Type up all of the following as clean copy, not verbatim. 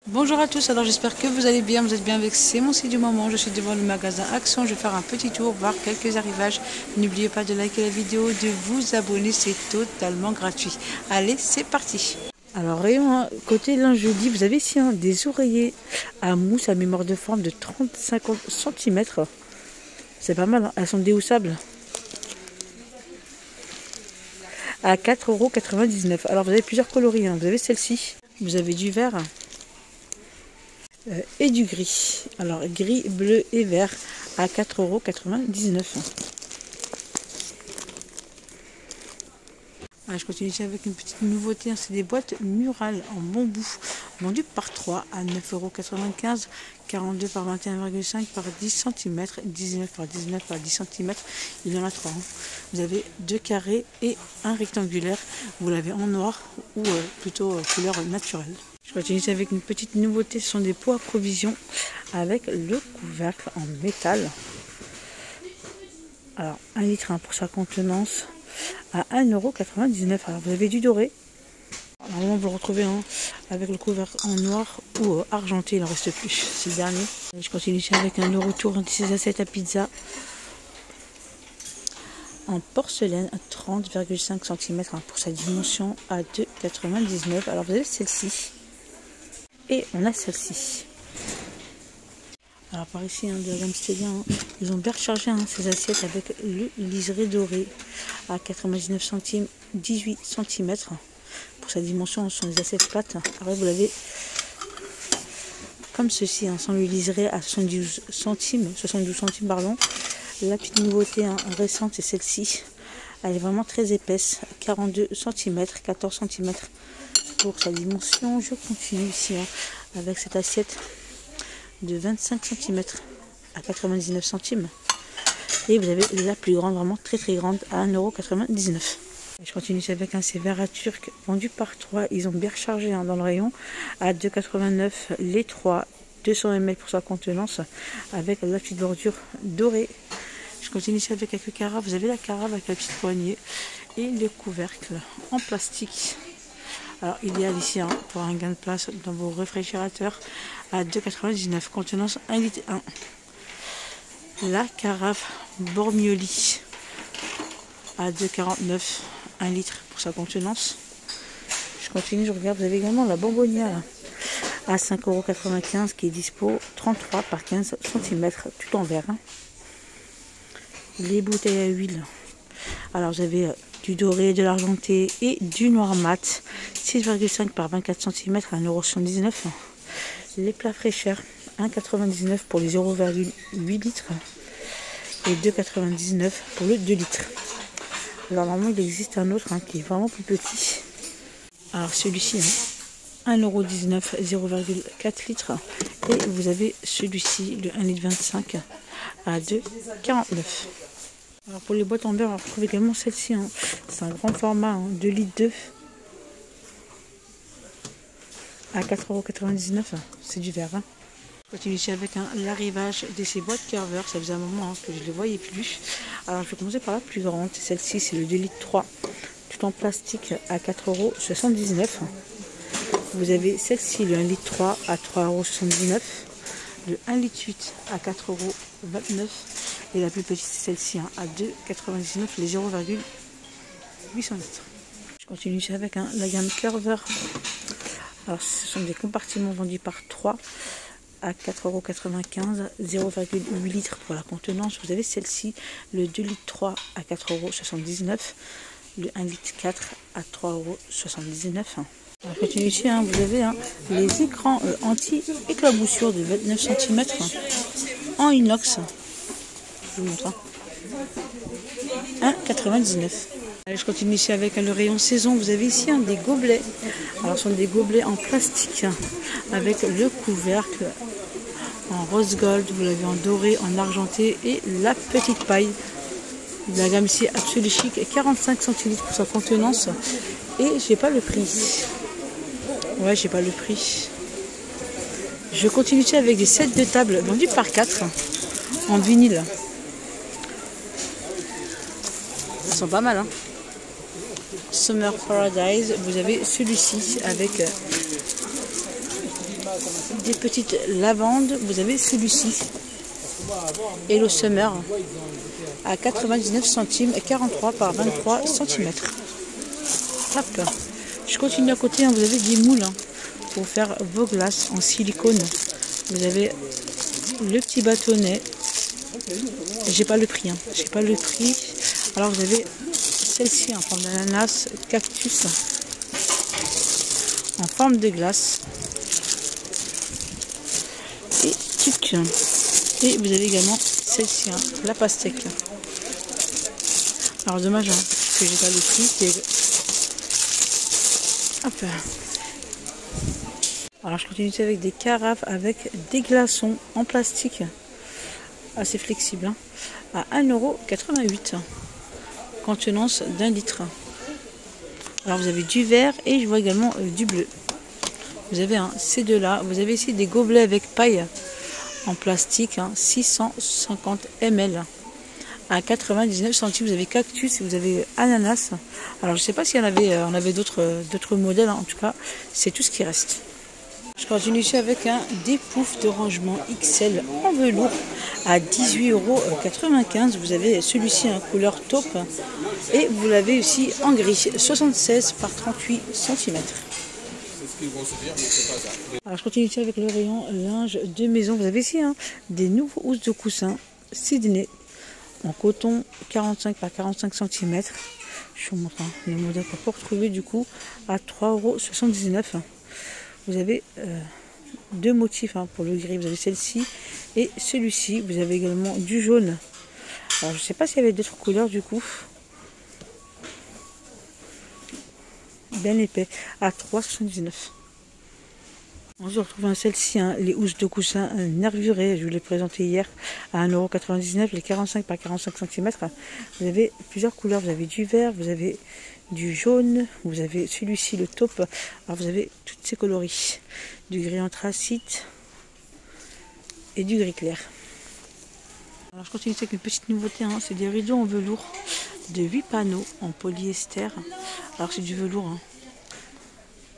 Bonjour à tous, alors j'espère que vous allez bien, vous êtes bien avec C'est mon site du moment. Je suis devant le magasin Action, je vais faire un petit tour, voir quelques arrivages. N'oubliez pas de liker la vidéo, de vous abonner, c'est totalement gratuit. Allez, c'est parti. Alors rayon côté linge jeudi, vous avez ici des oreillers à mousse à mémoire de forme de 30-50 cm. C'est pas mal, elles sont déhoussables. À 4,99 €. Alors vous avez plusieurs coloris, vous avez celle-ci, vous avez du vert. Et du gris. Alors gris, bleu et vert à 4,99 €. Je continue ici avec une petite nouveauté, c'est des boîtes murales en bambou vendues par 3 à 9,95 €, 42 par 21,5 par 10 cm, 19 par 19 par 10 cm. Il y en a 3. Vous avez 2 carrés et un rectangulaire. Vous l'avez en noir ou plutôt couleur naturelle. Je continue ici avec une petite nouveauté, ce sont des pots à provision avec le couvercle en métal. Alors 1 litre pour sa contenance à 1,99 €. Alors vous avez du doré. Normalement vous le retrouvez avec le couvercle en noir ou argenté, il n'en reste plus, c'est le dernier. Je continue ici avec un retour de ces assiettes à pizza en porcelaine à 30,5 cm pour sa dimension à 2,99 €. Alors vous avez celle-ci. Et on a celle-ci. Alors par ici, de la gamme Stélia, ils ont bien rechargé ces assiettes avec le liseré doré à 99 centimes, 18 cm. Pour sa dimension, ce sont des assiettes plates. Après, vous l'avez comme ceci, sans le liseré à 72 centimes, pardon. La petite nouveauté récente, c'est celle-ci. Elle est vraiment très épaisse, 42 cm, 14 cm. Pour sa dimension, je continue ici avec cette assiette de 25 cm à 99 centimes. Et vous avez la plus grande, vraiment très grande, à 1,99 €. Je continue ici avec ces verres à turc vendus par 3. Ils ont bien rechargé dans le rayon à 2,89 € les 3, 200 ml pour sa contenance avec la petite bordure dorée. Je continue ici avec quelques carafes. Vous avez la carafe avec la petite poignée et le couvercle en plastique. Alors idéal ici pour un gain de place dans vos réfrigérateurs à 2,99 €, contenance 1,1 litre. La carafe Bormioli à 2,49 €, 1 litre pour sa contenance. Je continue, je regarde, vous avez également la Bonbonnière à 5,95 € qui est dispo 33 par 15 cm, tout en verre. Les bouteilles à huile. Alors vous avez du doré, de l'argenté et du noir mat, 6,5 par 24 cm à 1,79 €. Les plats fraîcheurs, 1,99 € pour les 0,8 litres et 2,99 € pour le 2 litres. Alors normalement il existe un autre qui est vraiment plus petit. Alors celui-ci, 1,19 €, 0,4 litres. Et vous avez celui-ci, le 1,25 litre à 2,49 €. Alors pour les boîtes en verre, on retrouve également celle-ci. C'est un grand format, 2 litres 2 à 4,99 €. C'est du verre. Je continue ici avec l'arrivage de ces boîtes Carver. Ça faisait un moment que je ne les voyais plus. Alors je vais commencer par la plus grande. Celle-ci, c'est le 2 litres 3, tout en plastique à 4,79 €. Vous avez celle-ci, le 1 litre 3 à 3,79 €. Le 1 litre 8 à 4,29 €. Et la plus petite, c'est celle-ci, à 2,99 € les 0,800 litres. Je continue ici avec la gamme Carver. Alors ce sont des compartiments vendus par 3 à 4,95 €, 0,8 litres pour la contenance. Vous avez celle-ci, le 2 litres 3 à 4,79 €, le 1 litre 4 à 3,79 €. On continue ici, vous avez les écrans anti-éclaboussure de 29 cm en inox. Je vous montre. 1,99 €. Allez, je continue ici avec le rayon saison. Vous avez ici des gobelets. Alors ce sont des gobelets en plastique avec le couvercle en rose gold. Vous l'avez en doré, en argenté et la petite paille. La gamme ici Absolu Chic, 45 centilitres pour sa contenance. Et j'ai pas le prix. Ouais, j'ai pas le prix. Je continue ici avec des sets de table vendus par 4 en vinyle. Ils sont pas mal, Summer Paradise. Vous avez celui-ci avec des petites lavandes, vous avez celui-ci. Hello Summer à 99 centimes, 43 par 23 cm. Hop. Je continue à côté, hein, vous avez des moules hein, pour faire vos glaces en silicone. Vous avez le petit bâtonnet. J'ai pas le prix, hein. J'ai pas le prix. Alors vous avez celle-ci en forme d'ananas, cactus, en forme de glace et tic. Et vous avez également celle-ci, hein, la pastèque. Alors dommage hein, que j'ai pas le prix. Hop. Alors je continue avec des carafes avec des glaçons en plastique assez flexible hein, à 1,88 €, contenance d'1 litre. Alors vous avez du vert et je vois également du bleu. Vous avez hein, ces deux là. Vous avez ici des gobelets avec paille en plastique, hein, 650 ml à 99 centimes. Vous avez cactus et vous avez ananas. Alors je ne sais pas s'il y en avait, on avait d'autres modèles, hein. En tout cas c'est tout ce qui reste. Je continue ici avec un dépouf de rangement XL en velours à 18,95 €. Vous avez celui-ci en couleur taupe et vous l'avez aussi en gris, 76 par 38 cm. Alors je continue ici avec le rayon linge de maison. Vous avez ici hein, des nouveaux housses de coussin Sydney en coton 45 par 45 cm. Je vous montre hein, les modèles qu'on peut retrouver du coup à 3,79 €. Vous avez deux motifs hein, pour le gris. Vous avez celle-ci et celui-ci. Vous avez également du jaune. Alors je ne sais pas s'il y avait d'autres couleurs du coup. Bien épais à 3,79 €. On se retrouve celle-ci, hein, les housses de coussin nervurées. Je vous l'ai présenté hier à 1,99 €, les 45 par 45 cm. Vous avez plusieurs couleurs. Vous avez du vert, vous avez du jaune, vous avez celui-ci, le taupe. Alors vous avez toutes ces coloris. Du gris anthracite et du gris clair. Alors je continue avec une petite nouveauté. Hein, c'est des rideaux en velours de 8 panneaux en polyester. Alors c'est du velours. Hein.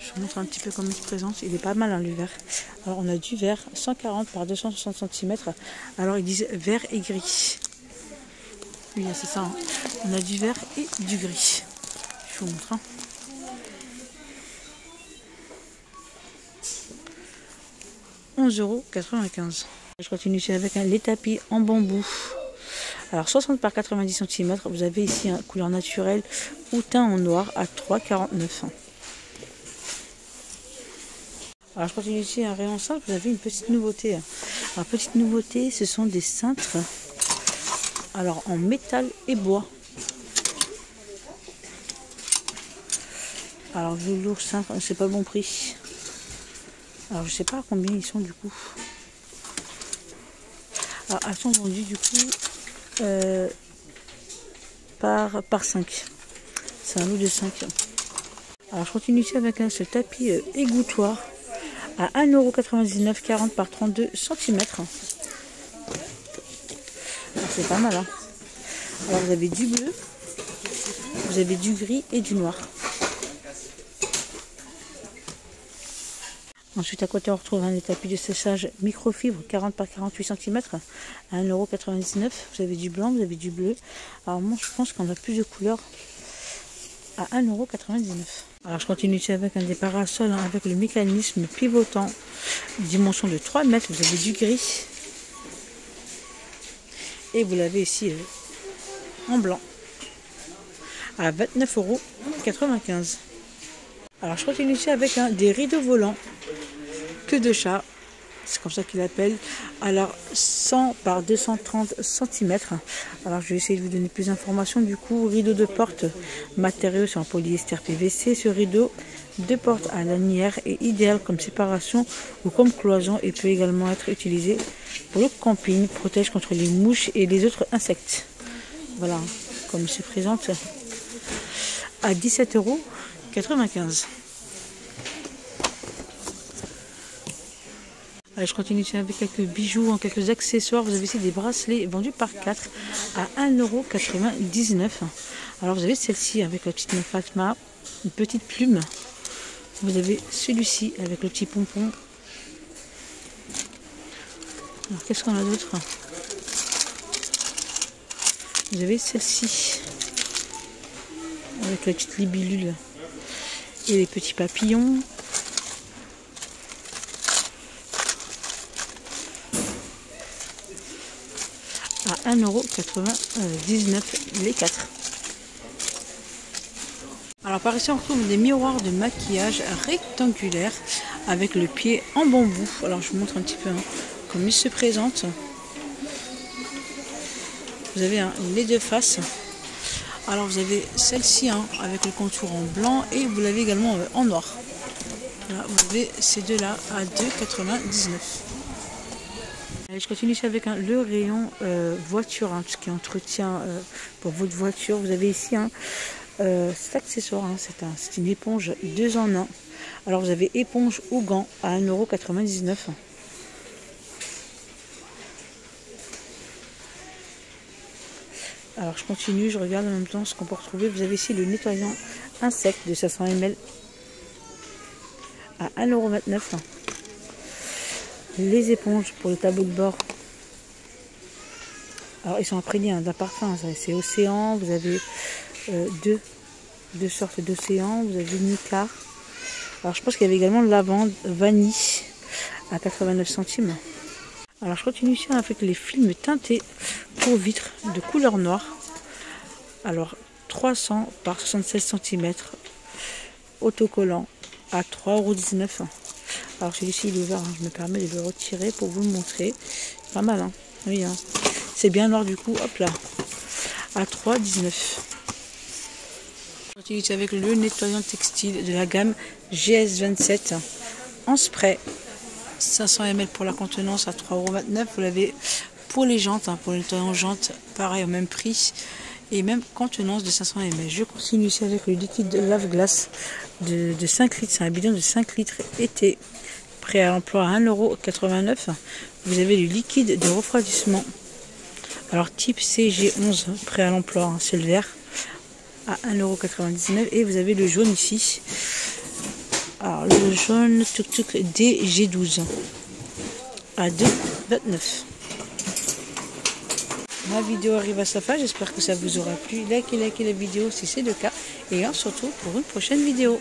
Je vous montre un petit peu comment il se présente. Il est pas mal hein, le vert. Alors on a du vert 140 par 260 cm. Alors ils disent vert et gris. Oui c'est ça. Hein. On a du vert et du gris. Je vous montre. Hein. €11,95 €. Je continue ici avec les tapis en bambou. Alors 60 par 90 cm. Vous avez ici une couleur naturelle ou teint en noir à 3,49 €. Alors je continue ici un rayon simple, vous avez une petite nouveauté. Alors petite nouveauté, ce sont des cintres. Alors en métal et bois. Alors velours simple, c'est pas bon prix. Alors je sais pas à combien ils sont du coup. Alors elles sont vendues du coup par 5. C'est un lot de 5. Alors je continue ici avec ce tapis égouttoir à 1,99 €, 40 par 32 cm. C'est pas mal. Hein. Alors vous avez du bleu, vous avez du gris et du noir. Ensuite à côté on retrouve des tapis de séchage microfibre 40 par 48 cm à 1,99 €. Vous avez du blanc, vous avez du bleu. Alors moi je pense qu'on a plus de couleurs à 1,99 €. Alors je continue ici avec un des parasols hein, avec le mécanisme pivotant, dimension de 3 mètres. Vous avez du gris et vous l'avez ici en blanc à 29,95 €. Alors je continue ici avec des rideaux volants queue de chat, c'est comme ça qu'il appelle. Alors 100 par 230 cm. Alors je vais essayer de vous donner plus d'informations. Du coup, rideau de porte, matériaux c'est en polyester PVC. Ce rideau de porte à lanière est idéal comme séparation ou comme cloison et peut également être utilisé pour le camping. Protège contre les mouches et les autres insectes. Voilà, comme il se présente à 17,95 €. Allez, je continue ici avec quelques bijoux, quelques accessoires. Vous avez ici des bracelets vendus par 4 à 1,99 €. Alors vous avez celle-ci avec la petite Fatma, une petite plume. Vous avez celui-ci avec le petit pompon Alors qu'est-ce qu'on a d'autre? Vous avez celle-ci avec la petite libellule et les petits papillons. À 1,99 € les 4. Alors par ici on retrouve des miroirs de maquillage rectangulaires avec le pied en bambou. Alors je vous montre un petit peu comment il se présente. Vous avez les deux faces. Alors vous avez celle-ci avec le contour en blanc et vous l'avez également en noir. Voilà, vous avez ces deux là à 2,99 €. Allez, je continue ici avec le rayon voiture, tout ce qui est entretien pour votre voiture. Vous avez ici cet accessoire, c'est une éponge 2 en 1. Alors vous avez éponge ou gants à 1,99 €. Alors je continue, je regarde en même temps ce qu'on peut retrouver. Vous avez ici le nettoyant insecte de 500 ml à 1,29 €. Les éponges pour le tableau de bord. Alors ils sont imprégnés d'un parfum, c'est Océan. Vous avez deux sortes d'Océan. Vous avez Nica. Alors je pense qu'il y avait également lavande, vanille à 89 centimes. Alors je continue ici avec les films teintés pour vitres de couleur noire. Alors 300 par 76 cm autocollant à 3,19 €. Alors celui-ci il est ouvert, je me permets de le retirer pour vous le montrer. Pas mal, oui, c'est bien noir du coup, hop là, à 3,19 €. Je continue avec le nettoyant textile de la gamme GS27 en spray. 500 ml pour la contenance à 3,29 €. Vous l'avez pour les jantes, pour le nettoyant jantes, pareil au même prix. Et même contenance de 500 ml. Je continue ici avec le liquide de lave-glace de 5 litres. C'est un bidon de 5 litres été. Prêt à l'emploi à 1,89 €. Vous avez le liquide de refroidissement. Alors type CG11, prêt à l'emploi, c'est le vert. À 1,99 €. Et vous avez le jaune ici. Alors le jaune DG12 à 2,29 €. Ma vidéo arrive à sa fin, j'espère que ça vous aura plu. Likez la vidéo si c'est le cas et on se retrouve pour une prochaine vidéo.